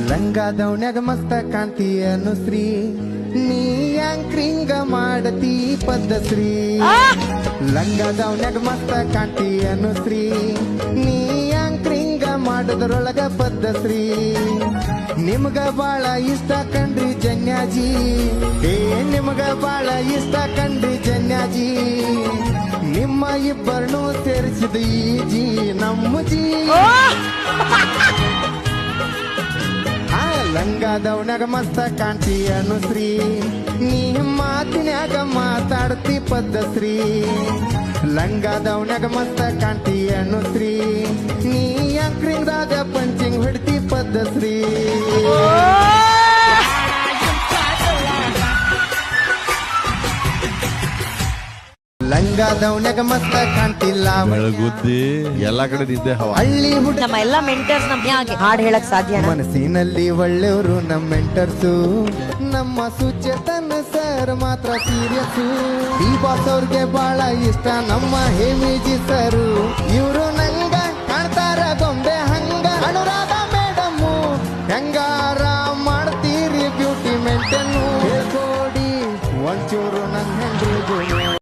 ಲಂಗ ದೌಣ್ಯಾಗ ಮಸ್ತ ಕಾಣ್ತಿ ಅನುಶ್ರೀ ನೀ ಯಾಂಕ್ರಿಂಗ ಮಾಡತಿ ಪದ್ಧಶ್ರೀ ಲಂಗ ದೌಣ್ಯಾಗ ಮಸ್ತ ಕಾಣ್ತಿ ಅನುಶ್ರೀ ನೀ ಯಾಂಕ್ರಿಂಗ ಮಾಡೋದ್ರೊಳಗ ಪದ್ಧಶ್ರೀ ನಿಮ್ಗ ಬಾಳ ಇಷ್ಟ ಕಂಡ್ರಿ ಜನ್ಯಾಜಿ ನಿಮ್ಗ ಬಾಳ ಇಷ್ಟ ಕಂಡ್ರಿ ಜನ್ಯಾಜಿ ನಿಮ್ಮ ಇಬ್ಬರನ್ನು ಸೇರಿಸಿದ ಈ ಜಿ ನಮ್ಮ ಜಿ ಲಂಗ ದೌಣ್ಯಾಗ ಮಸ್ತ ಕಾಣ್ತಿ ಅನುಶ್ರೀ ನೀ ಮಾತಿನ್ಯಾಗ ಮಾತಾಡ್ತಿ ಪದ್ಧಶ್ರೀ ಲಂಗ ದೌಣ್ಯಾಗ ಮಸ್ತ ಕಾಣ್ತಿ ಅನುಶ್ರೀ ನೀ ಯಾಂಕ್ರಿಂಗ್ದಾಗ ಪಂಚಿಂಗ್ ಹೊಡ್ತಿ ಪದ್ಧಶ್ರೀ ಲಂಗ ದೌಣ್ಯಾಗ ಮಸ್ತ ಕಾಣ್ತಿಲ್ಲ ಬೆಳಗುದ್ದಿ ಎಲ್ಲಾ ಕಡೆ ನಿದ್ದೆ ಹವಾ ಹಳ್ಳಿ ಹುಡುಗ ನಮ್ಮ ಎಲ್ಲಾ ಮೆಂಟರ್ಸ್ ನಮ್ಗೆ ಹಾಗೆ ಹಾಡ್ ಹೇಳಕ್ ಸಾಧ್ಯ ಮನಸ್ಸಿನಲ್ಲಿ ಒಳ್ಳೆಯವರು ನಮ್ಮ ಮೆಂಟರ್ಸು ನಮ್ಮ ಸುಚೇತನ ಸರ್ ಮಾತ್ರ ಸೀರಿಯಸ್ಸು ಈ ಬಾಸ್ ಅವ್ರಿಗೆ ಬಹಳ ಇಷ್ಟ ನಮ್ಮ ಹೇಮಿಜಿ ಸರು